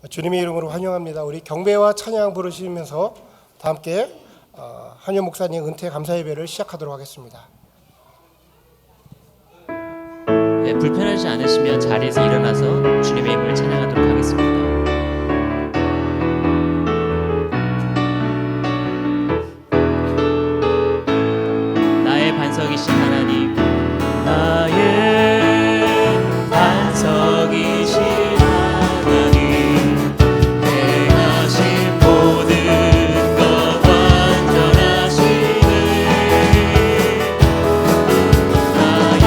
주님의 이름으로 환영합니다. 우리 경배와 찬양 부르시면서 다 함께 한효 목사님 은퇴 감사 예배를 시작하도록 하겠습니다. 네, 불편하지 않으시면 자리에서 일어나서 주님의 이름을 찬양하도록 하겠습니다. 나의 반석이신 하나님, 나의 반석이신 하나님, 행하신 모든 것 완전하시네. 나의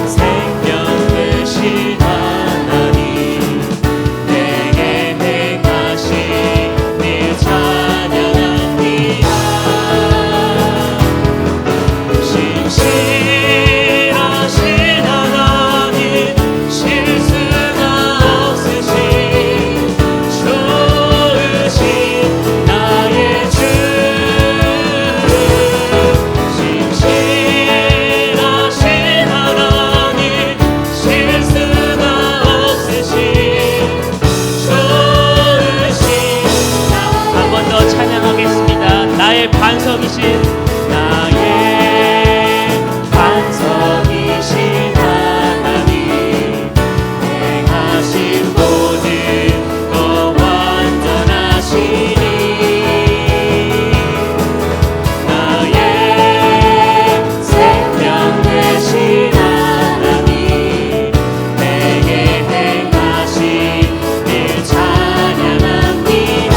생명 되신 하나님, 내게 행하신 일 찬양합니다. 신실하신 하나님, 실수가 없으신 좋으신 나의 주. 신실하신 하나님, 실수가 없으신 좋으신 한 번 더 찬양하겠습니다. 나의 반석이신, 나의 반석이신 하나님, 행하신 모든 것 완전하시니. 나의 생명 되신 하나님, 내게 행하신 일 찬양합니다.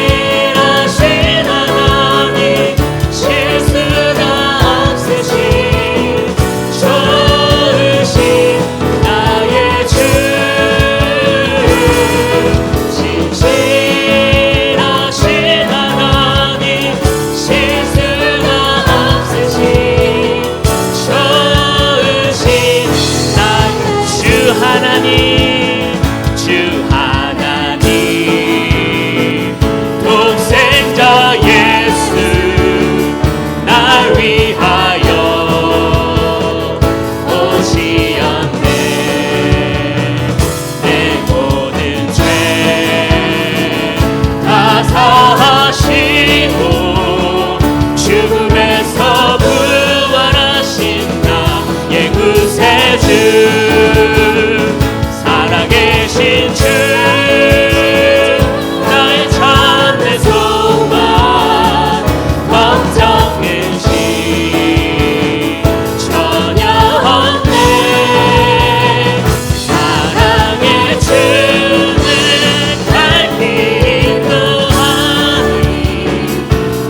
신실하신 하나님, 실수가 없으신 좋으신 나의 주. 신실하신 하나님, 실수가 없으신 좋으신 나의 주 하나님, 주 하나님, 독생자 예수 날 위하여 오시었네. 내 모든 죄 다 사하시고 죽음에서 부활하신 나의 구세주, 살아계신 주, 나의 참된 소망, 걱정 근심 전혀 없네. 사랑의 주는 갈 길 인도하니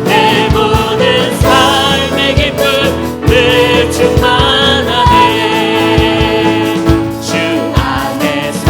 내 모든 삶의 기쁨을 충만하네. 주 안에서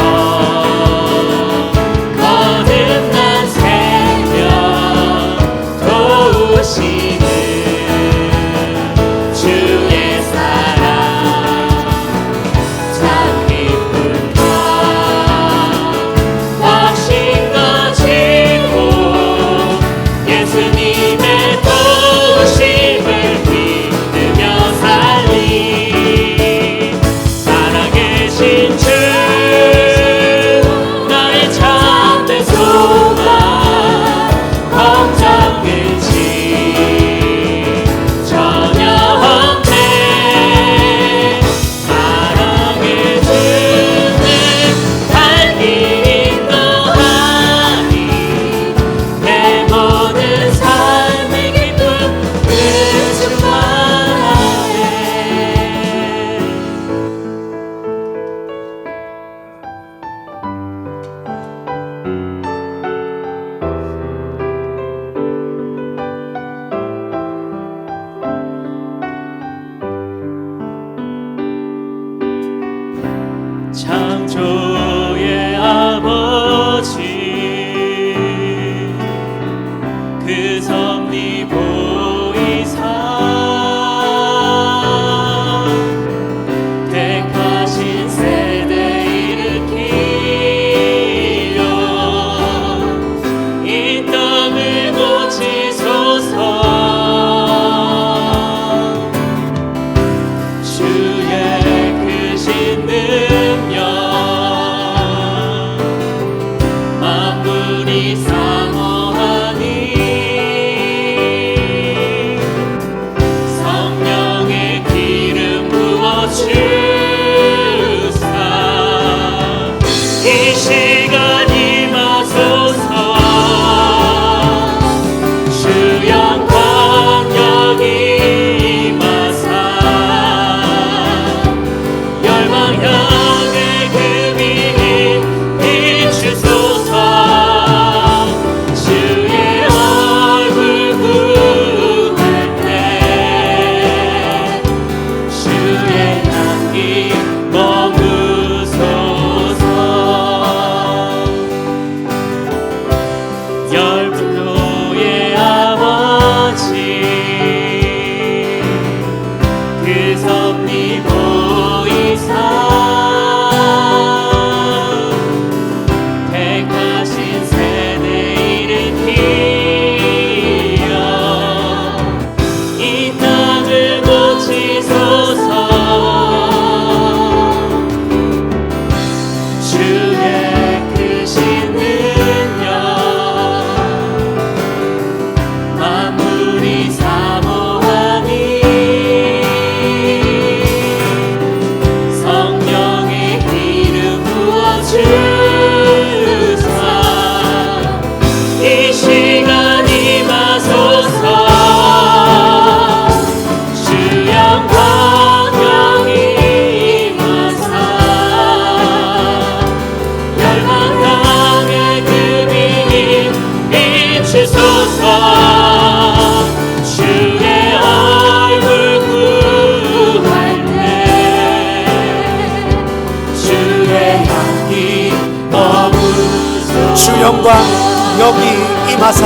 능력 만물이 사모하니 성령의 기름 부어주사 이 시간 임하소서. 주 영광 여기 임하사 열방 향해 그 빛 비추소서. 주의 얼굴 구할 때 주의 향기 머무소서. 열분노의 아버지 그 섭리 보이사 택하신 세대 일으키어 이 땅을 고치소서. 주의 크신 능력 만물이 사모하니 성령의 기름 부어주사 이 시간 임하소서. 주 영광 여기 임하사 열방 향해 그 빛 비추소서. 주의 얼굴 구할 때 주의 향기 머무소서. 주 영광 여기 임하사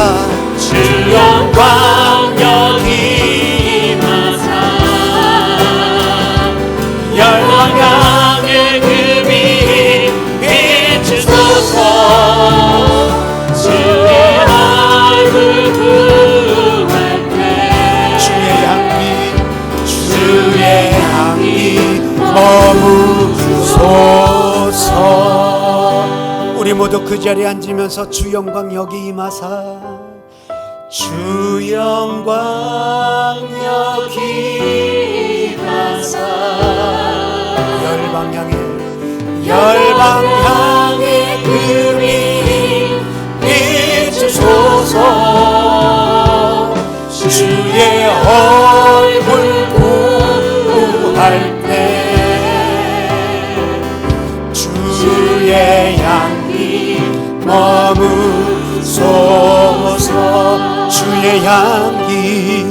주 영광 여기 임하사 열방 향해 그 빛 비추소서. 주의 얼굴 구할 때 주의 향기 주의 향기 머무소서. 우리 모두 그 자리에 앉으면서 주 영광 여기 임하사 주 영광 여기 임하사 열방 향해 그 빛 비추소서. 주의 얼굴 구할 때 주의 향기 머무소서. 주의 향기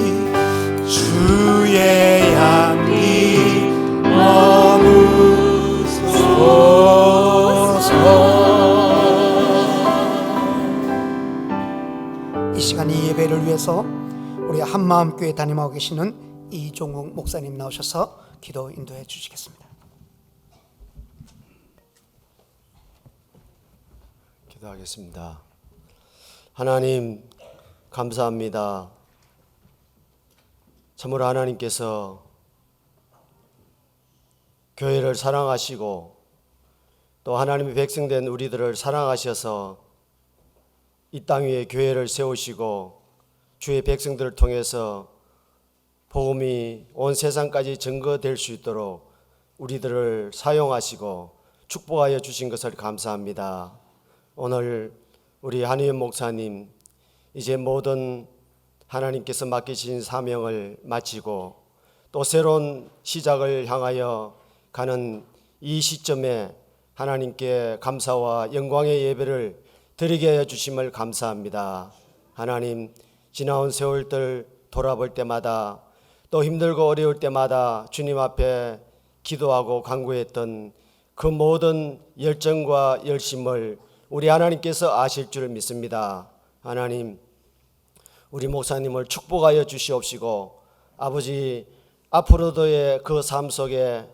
머무소서. 이 시간 이 예배를 위해서 우리 한마음교회 담임하고 계시는 이종욱 목사님 나오셔서 기도 인도해 주시겠습니다. 기도하겠습니다. 하나님 감사합니다. 참으로 하나님께서 교회를 사랑하시고 또 하나님의 백성된 우리들을 사랑하셔서 이 땅 위에 교회를 세우시고 주의 백성들을 통해서 복음이 온 세상까지 증거될 수 있도록 우리들을 사용하시고 축복하여 주신 것을 감사합니다. 오늘 우리 한의원 목사님 이제 모든 하나님께서 맡기신 사명을 마치고 또 새로운 시작을 향하여 가는 이 시점에 하나님께 감사와 영광의 예배를 드리게 하여 주심을 감사합니다. 하나님 지나온 세월들 돌아볼 때마다 또 힘들고 어려울 때마다 주님 앞에 기도하고 간구했던 그 모든 열정과 열심을 우리 하나님께서 아실 줄 믿습니다. 하나님 우리 목사님을 축복하여 주시옵시고 아버지 앞으로도의 그 삶 속에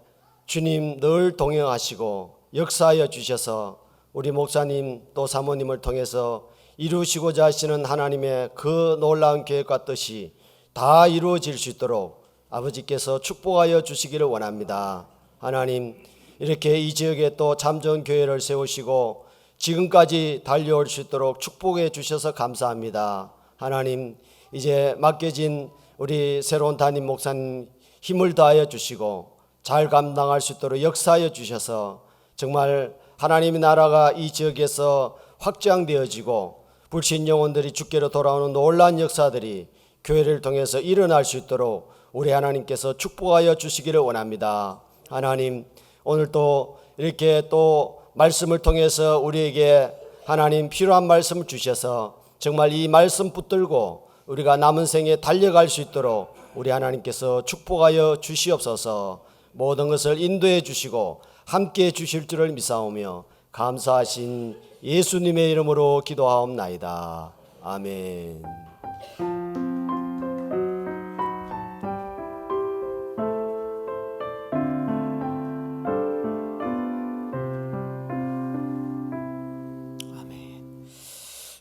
주님 늘 동행하시고 역사하여 주셔서 우리 목사님 또 사모님을 통해서 이루시고자 하시는 하나님의 그 놀라운 계획과 뜻이 다 이루어질 수 있도록 아버지께서 축복하여 주시기를 원합니다. 하나님 이렇게 이 지역에 또 참 좋은 교회를 세우시고 지금까지 달려올 수 있도록 축복해 주셔서 감사합니다. 하나님, 이제 맡겨진 우리 새로운 담임 목사님 힘을 다하여 주시고 잘 감당할 수 있도록 역사하여 주셔서 정말 하나님의 나라가 이 지역에서 확장되어지고 불신 영혼들이 주께로 돌아오는 놀라운 역사들이 교회를 통해서 일어날 수 있도록 우리 하나님께서 축복하여 주시기를 원합니다. 하나님, 오늘 또 이렇게 또 말씀을 통해서 우리에게 하나님 필요한 말씀을 주셔서 정말 이 말씀 붙들고 우리가 남은 생에 달려갈 수 있도록 우리 하나님께서 축복하여 주시옵소서. 모든 것을 인도해 주시고 함께해 주실 줄을 믿사오며 감사하신 예수님의 이름으로 기도하옵나이다. 아멘.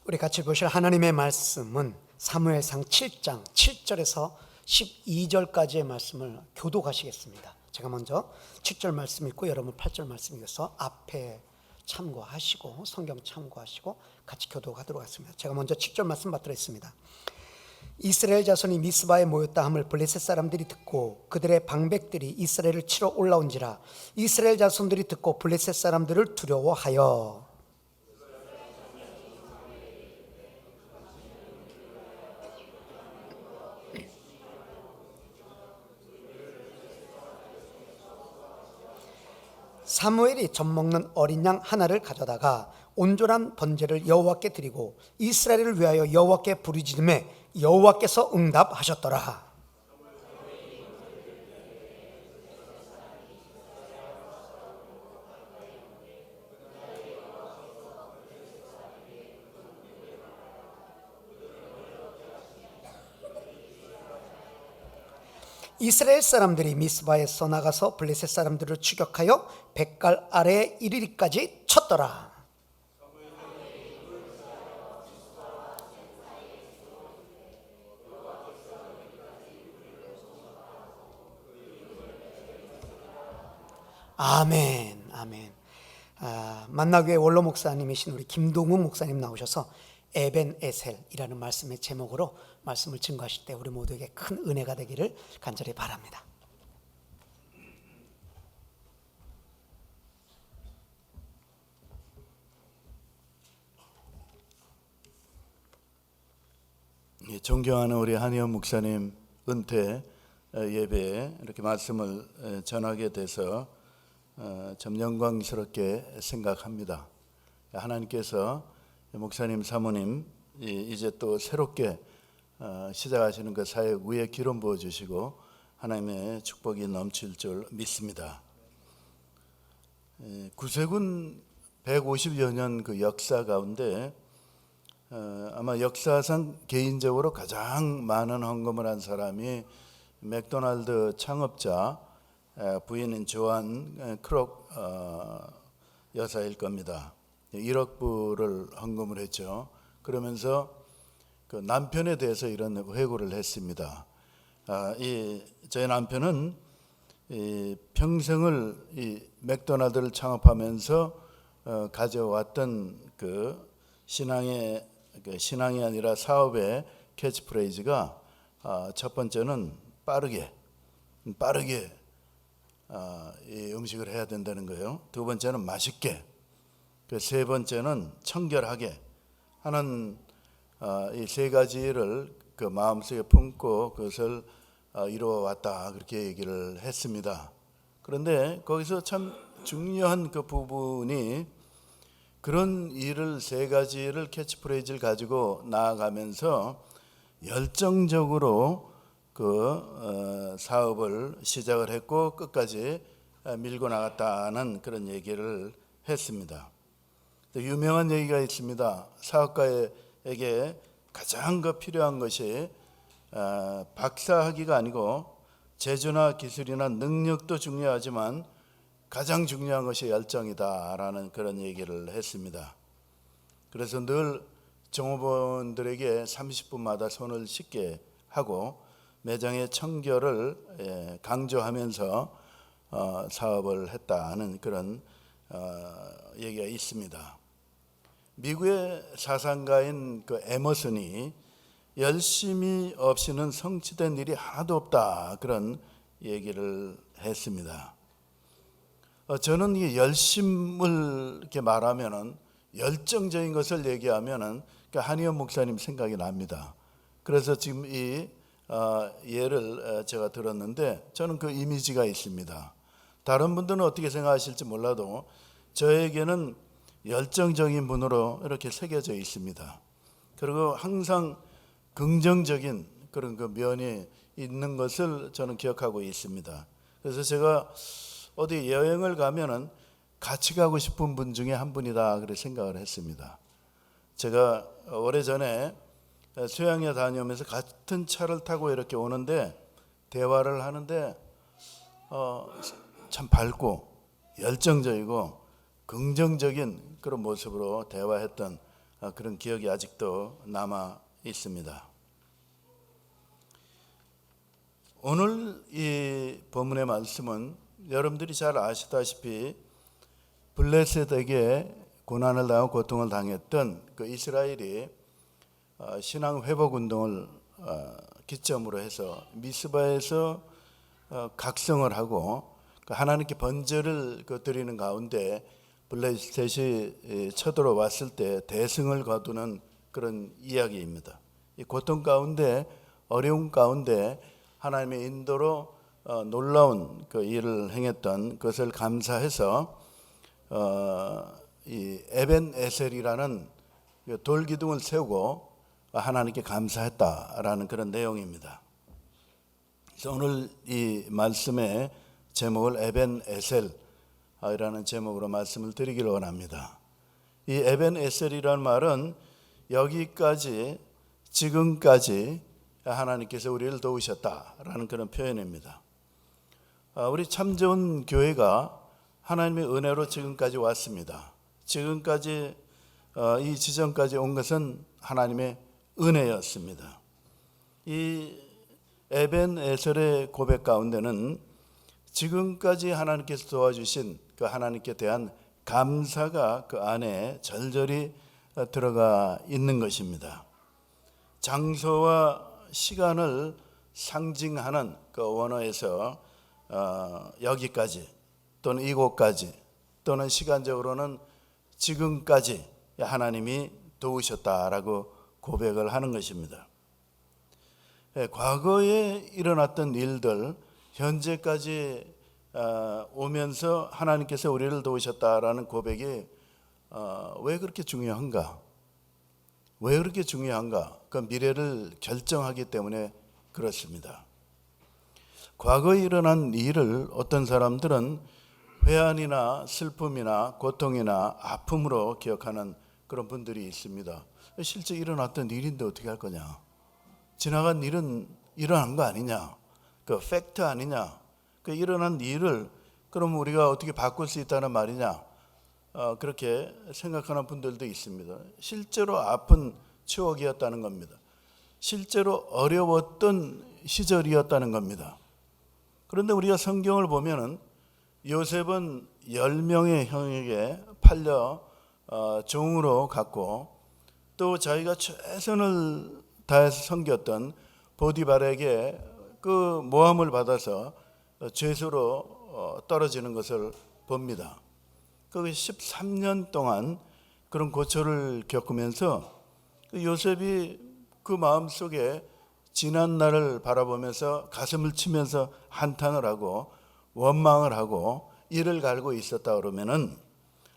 우리 같이 보실 하나님의 말씀은 사무엘상 7장 7절에서 12절까지의 말씀을 교독하시겠습니다. 제가 먼저 7절 말씀 읽고 여러분 8절 말씀 읽어서 앞에 참고하시고 성경 참고하시고 같이 교독하도록 하겠습니다. 제가 먼저 7절 말씀 받들어 있습니다. 이스라엘 자손이 미스바에 모였다 함을 블레셋 사람들이 듣고 그들의 방백들이 이스라엘을 치러 올라온지라 이스라엘 자손들이 듣고 블레셋 사람들을 두려워하여 사무엘이 젖먹는 어린 양 하나를 가져다가 온전한 번제를 여호와께 드리고 이스라엘을 위하여 여호와께 부르짖음에 여호와께서 응답하셨더라. 이스라엘 사람들이 미스바에서 나가서 블레셋 사람들을 추격하여 백갈 아래에 이르리까지 쳤더라. 아멘, 아멘. 만나교회 원로 목사님이신 우리 김동훈 목사님 나오셔서 에벤에셀이라는 말씀의 제목으로 말씀을 증거하실 때 우리 모두에게 큰 은혜가 되기를 간절히 바랍니다. 존경하는 우리 한의원 목사님 은퇴 예배에 이렇게 말씀을 전하게 돼서 참 영광스럽게 생각합니다. 하나님께서 목사님 사모님 이제 또 새롭게 시작하시는 그 사역 위에 기름 부어 주시고 하나님의 축복이 넘칠 줄 믿습니다. 구세군 150여 년 그 역사 가운데 아마 역사상 개인적으로 가장 많은 헌금을 한 사람이 맥도날드 창업자 부인인 조안 크록 여사일 겁니다. 1억 불을 헌금을 했죠. 그러면서 그 남편에 대해서 이런 회고를 했습니다. 저희 남편은 평생을 이 맥도날드를 창업하면서 가져왔던 그 신앙이 아니라 사업의 캐치프레이즈가 첫 번째는 빠르게 이 음식을 해야 된다는 거예요. 두 번째는 맛있게, 세 번째는 청결하게 하는 이 세 가지를 그 마음속에 품고 그것을 이루어 왔다 그렇게 얘기를 했습니다. 그런데 거기서 참 중요한 그 부분이 그런 일을 세 가지를 캐치프레이즈를 가지고 나아가면서 열정적으로 그 사업을 시작을 했고 끝까지 밀고 나갔다는 그런 얘기를 했습니다. 유명한 얘기가 있습니다. 사업가에게 가장 필요한 것이 박사학위가 아니고 재주나 기술이나 능력도 중요하지만 가장 중요한 것이 열정이다라는 그런 얘기를 했습니다. 그래서 늘 종업원들에게 30분마다 손을 씻게 하고 매장의 청결을 강조하면서 사업을 했다는 그런 얘기가 있습니다. 미국의 사상가인 그 에머슨이 열심이 없이는 성취된 일이 하나도 없다, 그런 얘기를 했습니다. 저는 이 열심을 이렇게 말하면은, 열정적인 것을 얘기하면은 한의원 목사님 생각이 납니다. 그래서 지금 이 예를 제가 들었는데 저는 그 이미지가 있습니다. 다른 분들은 어떻게 생각하실지 몰라도 저에게는 열정적인 분으로 이렇게 새겨져 있습니다. 그리고 항상 긍정적인 그런 그 면이 있는 것을 저는 기억하고 있습니다. 그래서 제가 어디 여행을 가면은 같이 가고 싶은 분 중에 한 분이다, 그렇게 생각을 했습니다. 제가 오래전에 수양에 다녀오면서 같은 차를 타고 이렇게 오는데 대화를 하는데 참 밝고 열정적이고 긍정적인 그런 모습으로 대화했던 그런 기억이 아직도 남아 있습니다. 오늘 이 본문의 말씀은 여러분들이 잘 아시다시피 블레셋에게 고난을 당하고 고통을 당했던 그 이스라엘이 신앙 회복 운동을 기점으로 해서 미스바에서 각성을 하고 하나님께 번제를 드리는 가운데 블레셋이 쳐들어왔을 때 대승을 거두는 그런 이야기입니다. 이 고통 가운데, 어려움 가운데 하나님의 인도로 놀라운 그 일을 행했던 것을 감사해서 이 에벤에셀이라는 돌기둥을 세우고 하나님께 감사했다라는 그런 내용입니다. 그래서 오늘 이 말씀의 제목을 에벤에셀이라는 제목으로 말씀을 드리기를 원합니다. 이 에벤에셀이라는 말은 여기까지, 지금까지 하나님께서 우리를 도우셨다라는 그런 표현입니다. 우리 참 좋은 교회가 하나님의 은혜로 지금까지 왔습니다. 지금까지 이 지점까지 온 것은 하나님의 은혜였습니다. 이 에벤에셀의 고백 가운데는 지금까지 하나님께서 도와주신 그 하나님께 대한 감사가 그 안에 절절히 들어가 있는 것입니다. 장소와 시간을 상징하는 그 원어에서 여기까지 또는 이곳까지 또는 시간적으로는 지금까지 하나님이 도우셨다라고 고백을 하는 것입니다. 과거에 일어났던 일들, 현재까지 오면서 하나님께서 우리를 도우셨다라는 고백이 왜 그렇게 중요한가? 왜 그렇게 중요한가? 그 미래를 결정하기 때문에 그렇습니다. 과거에 일어난 일을 어떤 사람들은 회한이나 슬픔이나 고통이나 아픔으로 기억하는 그런 분들이 있습니다. 실제 일어났던 일인데 어떻게 할 거냐? 지나간 일은 일어난 거 아니냐? 그 팩트 아니냐? 그 일어난 일을 그럼 우리가 어떻게 바꿀 수 있다는 말이냐? 그렇게 생각하는 분들도 있습니다. 실제로 아픈 추억이었다는 겁니다. 실제로 어려웠던 시절이었다는 겁니다. 그런데 우리가 성경을 보면은 요셉은 10명의 형에게 팔려 종으로 갔고, 또 자기가 최선을 다해서 섬겼던 보디발에게 그 모함을 받아서 죄수로 떨어지는 것을 봅니다. 그 13년 동안 그런 고초를 겪으면서 요셉이 그 마음속에 지난 날을 바라보면서 가슴을 치면서 한탄을 하고 원망을 하고 이를 갈고 있었다 그러면은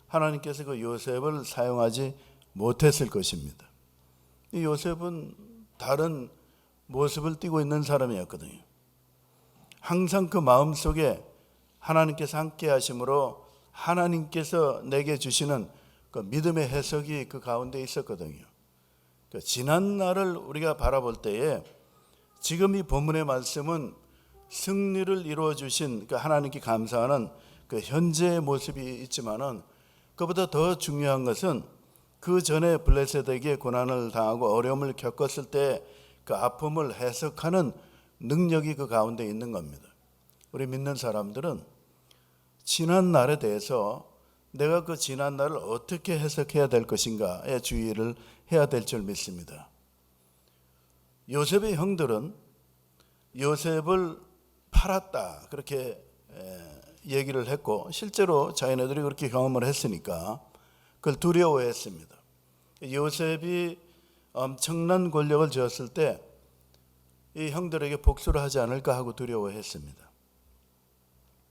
하나님께서 그 요셉을 사용하지 못했을 것입니다. 이 요셉은 다른 모습을 띠고 있는 사람이었거든요. 항상 그 마음속에 하나님께서 함께 하심으로 하나님께서 내게 주시는 그 믿음의 해석이 그 가운데 있었거든요. 그 지난 날을 우리가 바라볼 때에 지금 이 본문의 말씀은 승리를 이루어 주신 그 하나님께 감사하는 그 현재의 모습이 있지만은, 그보다 더 중요한 것은 그 전에 블레셋에게 고난을 당하고 어려움을 겪었을 때 그 아픔을 해석하는 능력이 그 가운데 있는 겁니다. 우리 믿는 사람들은 지난 날에 대해서 내가 그 지난 날을 어떻게 해석해야 될 것인가에 주의를 해야 될 줄 믿습니다. 요셉의 형들은 요셉을 팔았다 그렇게 얘기를 했고 실제로 자기네들이 그렇게 경험을 했으니까 그걸 두려워했습니다. 요셉이 엄청난 권력을 쥐었을 때 이 형들에게 복수를 하지 않을까 하고 두려워했습니다.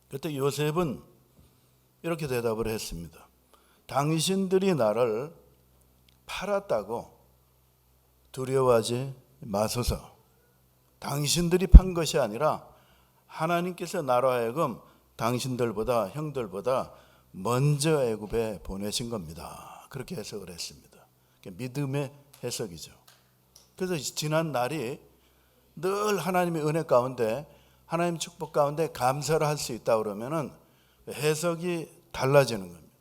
그때 요셉은 이렇게 대답을 했습니다. 당신들이 나를 팔았다고 두려워하지 마소서. 당신들이 판 것이 아니라 하나님께서 나로 하여금 당신들보다 형들보다 먼저 애굽에 보내신 겁니다. 그렇게 해석을 했습니다. 믿음의 해석이죠. 그래서 지난 날이 늘 하나님의 은혜 가운데 하나님 축복 가운데 감사를 할 수 있다 그러면은 해석이 달라지는 겁니다.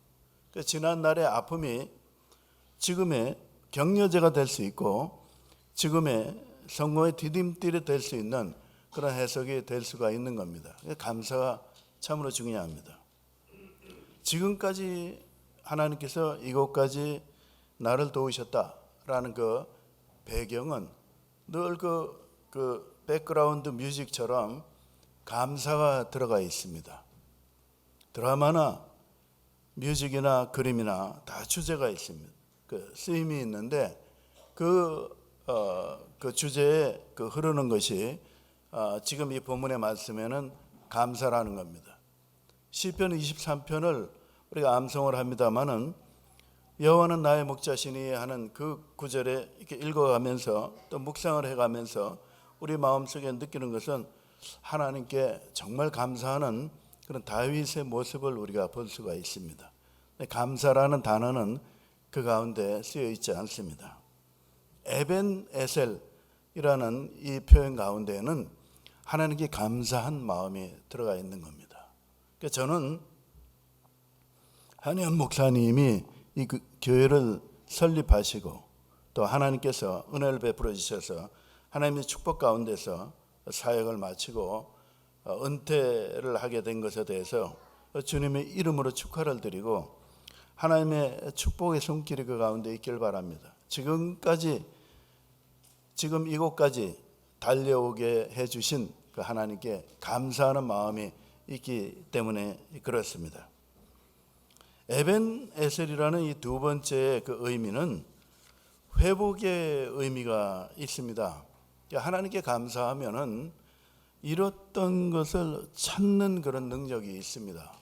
그래서 지난 날의 아픔이 지금의 격려제가 될 수 있고 지금의 성공의 디딤돌이 될 수 있는 그런 해석이 될 수가 있는 겁니다. 감사가 참으로 중요합니다. 지금까지 하나님께서 이곳까지 나를 도우셨다라는 그 배경은 늘 그 백그라운드 뮤직처럼 감사가 들어가 있습니다. 드라마나 뮤직이나 그림이나 다 주제가 있습니다. 그 쓰임이 있는데 그 주제에 그 흐르는 것이 지금 이 본문의 말씀에는 감사라는 겁니다. 시편 23편을 우리가 암송을 합니다마는 여호와는 나의 목자시니 하는 그 구절에 이렇게 읽어가면서 또 묵상을 해가면서 우리 마음속에 느끼는 것은 하나님께 정말 감사하는 그런 다윗의 모습을 우리가 볼 수가 있습니다. 감사라는 단어는 그 가운데 쓰여 있지 않습니다. 에벤 에셀이라는 이 표현 가운데에는 하나님께 감사한 마음이 들어가 있는 겁니다. 그래서 저는 한의원 목사님이 이 교회를 설립하시고 또 하나님께서 은혜를 베풀어 주셔서 하나님의 축복 가운데서 사역을 마치고 은퇴를 하게 된 것에 대해서 주님의 이름으로 축하를 드리고 하나님의 축복의 손길이 그 가운데 있길 바랍니다. 지금 이곳까지 달려오게 해주신 그 하나님께 감사하는 마음이 있기 때문에 그렇습니다. 에벤 에셀이라는 이 두 번째 그 의미는 회복의 의미가 있습니다. 하나님께 감사하면은 잃었던 것을 찾는 그런 능력이 있습니다.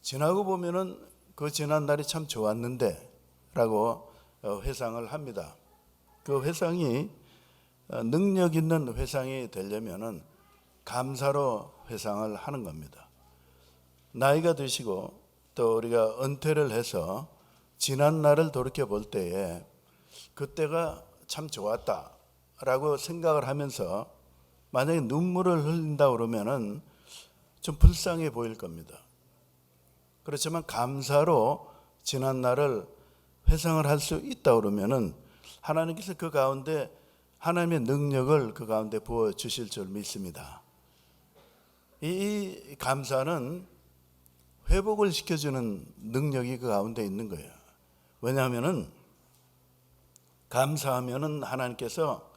지나고 보면은 그 지난 날이 참 좋았는데 라고 회상을 합니다. 그 회상이 능력 있는 회상이 되려면은 감사로 회상을 하는 겁니다. 나이가 드시고 또 우리가 은퇴를 해서 지난 날을 돌이켜 볼 때에 그때가 참 좋았다라고 생각을 하면서 만약에 눈물을 흘린다 그러면은 좀 불쌍해 보일 겁니다. 그렇지만 감사로 지난 날을 회상을 할 수 있다 그러면은 하나님께서 그 가운데 하나님의 능력을 그 가운데 부어 주실 줄 믿습니다. 이 감사는 회복을 시켜주는 능력이 그 가운데 있는 거예요. 왜냐하면은 감사하면은 하나님께서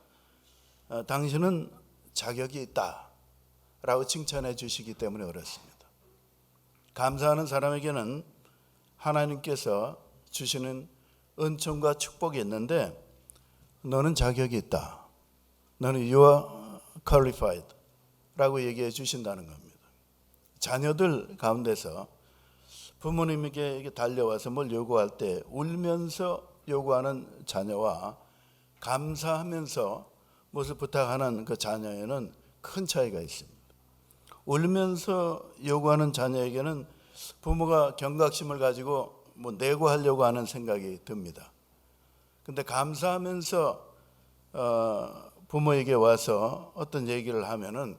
당신은 자격이 있다라고 칭찬해 주시기 때문에 그렇습니다. 감사하는 사람에게는 하나님께서 주시는 은총과 축복이 있는데 너는 자격이 있다. 너는 you are qualified 라고 얘기해 주신다는 겁니다. 자녀들 가운데서 부모님에게 달려와서 뭘 요구할 때 울면서 요구하는 자녀와 감사하면서 무엇을 부탁하는 그 자녀에는 큰 차이가 있습니다. 울면서 요구하는 자녀에게는 부모가 경각심을 가지고 뭐 내고 하려고 하는 생각이 듭니다. 근데 감사하면서 부모에게 와서 어떤 얘기를 하면은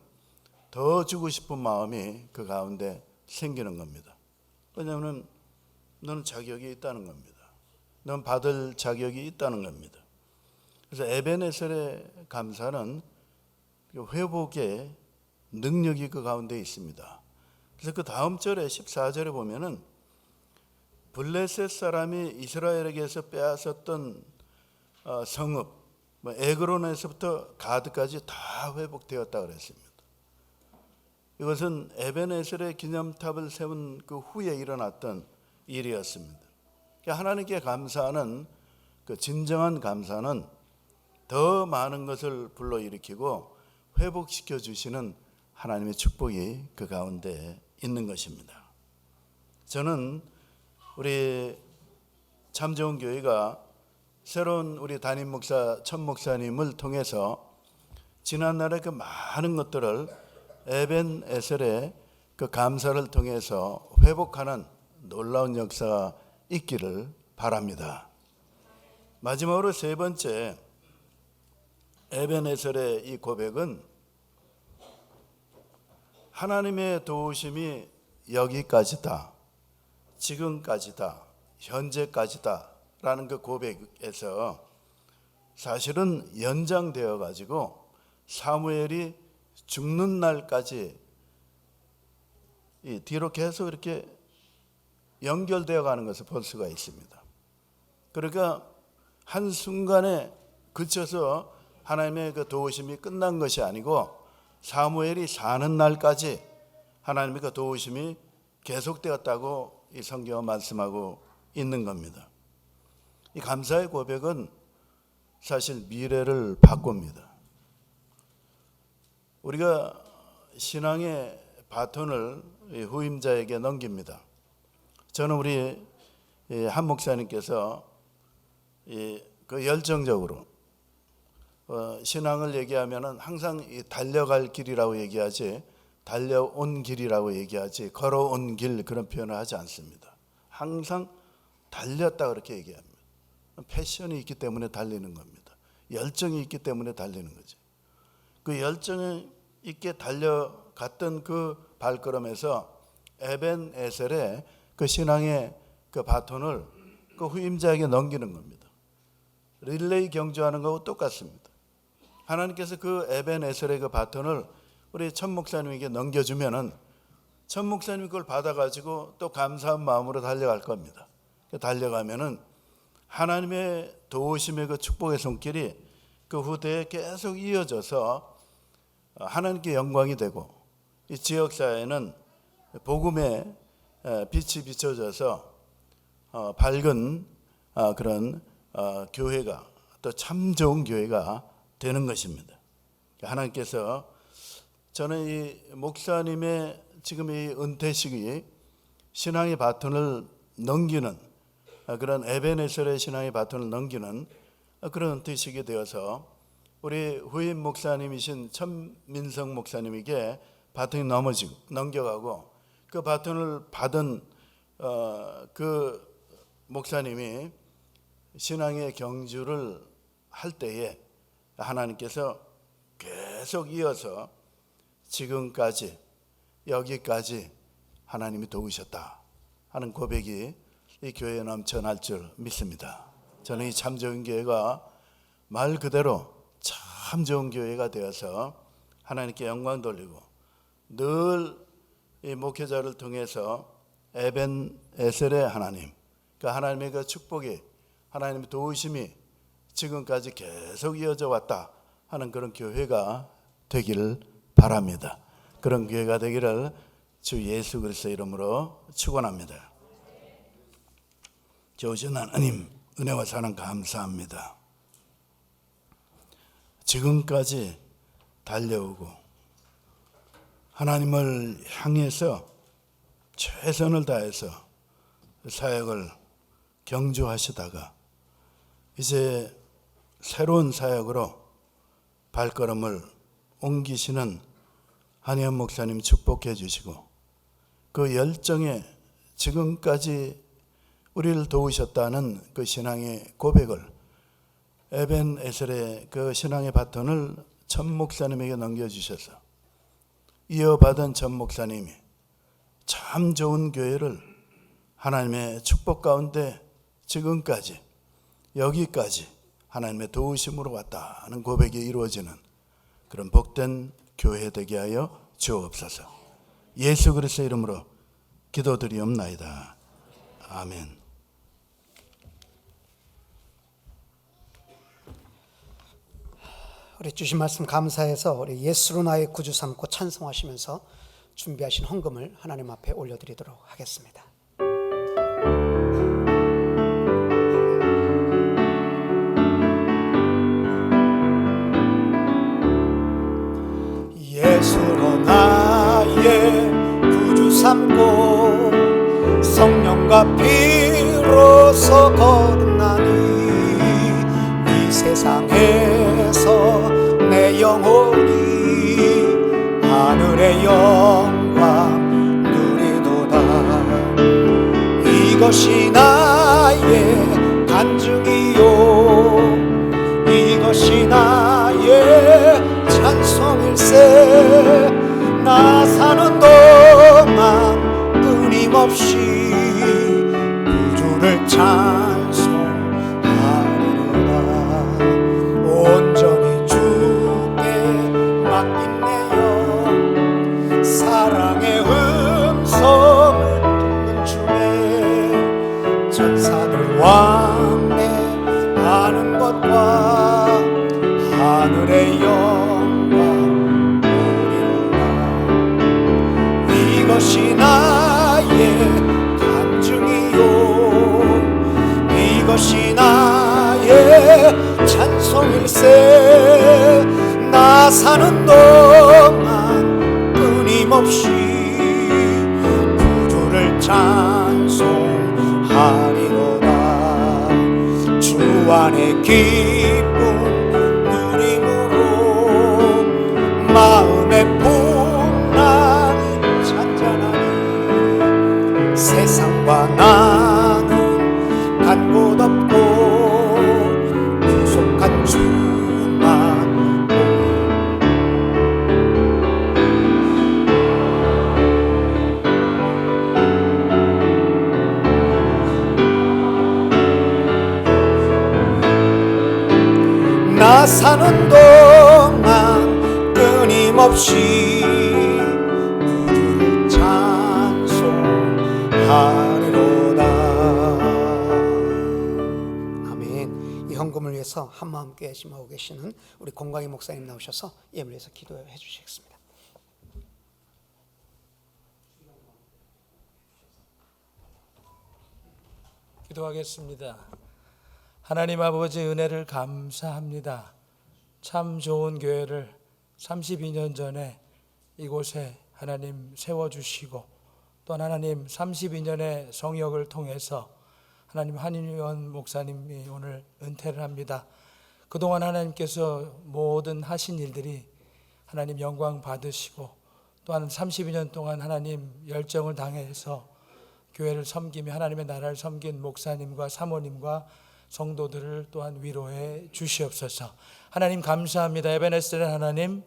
더 주고 싶은 마음이 그 가운데 생기는 겁니다. 왜냐하면 너는 자격이 있다는 겁니다. 넌 받을 자격이 있다는 겁니다. 그래서 에베네셀의 감사는 회복의 능력이 그 가운데 있습니다. 그래서 그 다음 절에 14절에 보면은 블레셋 사람이 이스라엘에게서 빼앗았던 성읍, 에그론에서부터 가드까지 다 회복되었다 그랬습니다. 이것은 에벤에셀의 기념탑을 세운 그 후에 일어났던 일이었습니다. 하나님께 감사하는 그 진정한 감사는 더 많은 것을 불러일으키고 회복시켜 주시는 하나님의 축복이 그 가운데 있는 것입니다. 저는 우리 참 좋은 교회가 새로운 우리 담임 목사 천 목사님을 통해서 지난날의 그 많은 것들을 에벤에셀의 그 감사를 통해서 회복하는 놀라운 역사가 있기를 바랍니다. 마지막으로 세 번째 에벤에셀의 이 고백은 하나님의 도우심이 여기까지다, 지금까지다, 현재까지다 라는 그 고백에서 사실은 연장되어 가지고 사무엘이 죽는 날까지 이 뒤로 계속 이렇게 연결되어 가는 것을 볼 수가 있습니다. 그러니까 한순간에 그쳐서 하나님의 그 도우심이 끝난 것이 아니고 사무엘이 사는 날까지 하나님의 그 도우심이 계속되었다고 이 성경은 말씀하고 있는 겁니다. 이 감사의 고백은 사실 미래를 바꿉니다. 우리가 신앙의 바톤을 후임자에게 넘깁니다. 저는 우리 한 목사님께서 그 열정적으로 신앙을 얘기하면은 항상 달려갈 길이라고 얘기하지, 달려온 길이라고 얘기하지, 걸어온 길 그런 표현을 하지 않습니다. 항상 달렸다 그렇게 얘기합니다. 패션이 있기 때문에 달리는 겁니다. 열정이 있기 때문에 달리는 거죠. 그 열정이 있게 달려갔던 그 발걸음에서 에벤에셀의 그 신앙의 그 바톤을 그 후임자에게 넘기는 겁니다. 릴레이 경주하는 거하고 똑같습니다. 하나님께서 그 에벤에셀의 그 바톤을 우리 천 목사님에게 넘겨주면은 천 목사님이 그걸 받아가지고 또 감사한 마음으로 달려갈 겁니다. 달려가면은 하나님의 도우심의 그 축복의 손길이 그 후대에 계속 이어져서 하나님께 영광이 되고 이 지역사회는 복음의 빛이 비춰져서 밝은 그런 교회가 또 참 좋은 교회가 되는 것입니다. 하나님께서 저는 이 목사님의 지금 이 은퇴 시기 신앙의 바톤을 넘기는 그런 에벤에셀의 신앙의 바톤을 넘기는 그런 은퇴 시기 되어서 우리 후임 목사님이신 천민성 목사님에게 바톤이 넘겨가고 그 바톤을 받은 그 목사님이 신앙의 경주를 할 때에 하나님께서 계속 이어서 지금까지 여기까지 하나님이 도우셨다 하는 고백이 이 교회에 넘쳐날 줄 믿습니다. 저는 이 참 좋은 교회가 말 그대로 참 좋은 교회가 되어서 하나님께 영광 돌리고 늘 이 목회자를 통해서 에벤에셀의 하나님, 그 하나님의 그 축복이, 하나님의 도우심이 지금까지 계속 이어져 왔다 하는 그런 교회가 되기를 바랍니다. 그런 교회가 되기를 주 예수 그리스도의 이름으로 축원합니다. 좋으신 하나님, 은혜와 사랑 감사합니다. 지금까지 달려오고 하나님을 향해서 최선을 다해서 사역을 경주하시다가 이제 새로운 사역으로 발걸음을 옮기시는 한의원 목사님 축복해 주시고 그 열정에 지금까지 우리를 도우셨다는 그 신앙의 고백을 에벤에셀의 그 신앙의 바톤을 천 목사님에게 넘겨주셔서 이어받은 천 목사님이 참 좋은 교회를 하나님의 축복 가운데 지금까지 여기까지 하나님의 도우심으로 왔다는 고백이 이루어지는 그런 복된 교회 되게 하여 주옵소서. 예수 그리스도의 이름으로 기도드리옵나이다. 아멘. 우리 주신 말씀 감사해서 우리 예수로 나의 구주 삼고 찬송하시면서 준비하신 헌금을 하나님 앞에 올려드리도록 하겠습니다. 예수로 나의 구주 삼고 성령과 피로서 거듭나니 이 세상에서 내 영혼이 하늘의 영광 누리도다. 이것이 나의 간증이요 이것이 나의 찬송일세. 나 사는 동안 끊임없이 구주를 찬송하리로다. 온전히 주께 맡긴 내 영 사랑의 음성을 듣는 중에 천사들 왕래하는 것과 하늘의 영광 보리로다. 이것이 나의 간증이요 이것이 나의 찬송일세. 나 사는 동안 끊임없이 구주를 찬송하리로다. 주 안에 기쁨 누림으로 마음의 풍랑이 잔잔하니 세상과 나는 간 곳 없고 구속한 주만 나 사는 동안 끊임없이 구주를 찬송하리로다. 아멘. 이 헌금을 위해서 한마음 교회 심하고 계시는 우리 공광희 목사님 나오셔서 예물을 위해서 기도해 주시겠습니다. 기도하겠습니다. 하나님 아버지 은혜를 감사합니다. 참 좋은 교회를 32년 전에 이곳에 하나님 세워주시고 또 하나님 32년의 성역을 통해서 하나님 한윤 목사님이 오늘 은퇴를 합니다. 그동안 하나님께서 모든 하신 일들이 하나님 영광 받으시고 또한 32년 동안 하나님 열정을 당해서 교회를 섬기며 하나님의 나라를 섬긴 목사님과 사모님과 성도들을 또한 위로해 주시옵소서. 하나님 감사합니다. 에베네스는 하나님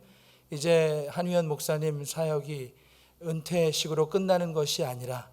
이제 한유현 목사님 사역이 은퇴식으로 끝나는 것이 아니라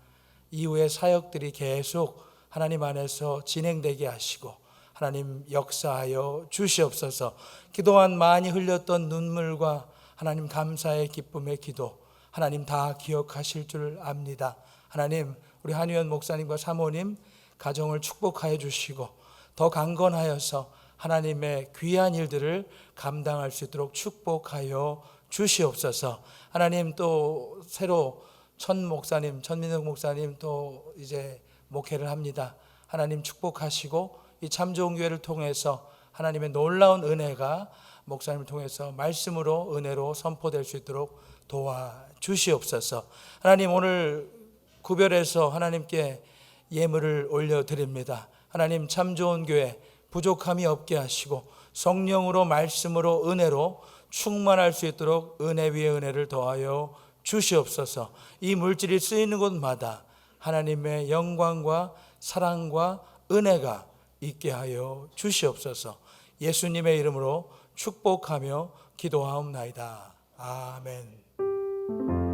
이후의 사역들이 계속 하나님 안에서 진행되게 하시고 하나님 역사하여 주시옵소서. 그동안 많이 흘렸던 눈물과 하나님 감사의 기쁨의 기도 하나님 다 기억하실 줄 압니다. 하나님 우리 한유현 목사님과 사모님 가정을 축복하여 주시고 더 강건하여서 하나님의 귀한 일들을 감당할 수 있도록 축복하여 주시옵소서. 하나님 또 새로 천민석 목사님 또 이제 목회를 합니다. 하나님 축복하시고 이 참 좋은 교회를 통해서 하나님의 놀라운 은혜가 목사님을 통해서 말씀으로 은혜로 선포될 수 있도록 도와주시옵소서. 하나님 오늘 구별해서 하나님께 예물을 올려드립니다. 하나님 참 좋은 교회 부족함이 없게 하시고 성령으로 말씀으로 은혜로 충만할 수 있도록 은혜 위에 은혜를 더하여 주시옵소서. 이 물질이 쓰이는 곳마다 하나님의 영광과 사랑과 은혜가 있게 하여 주시옵소서. 예수님의 이름으로 축복하며 기도하옵나이다. 아멘.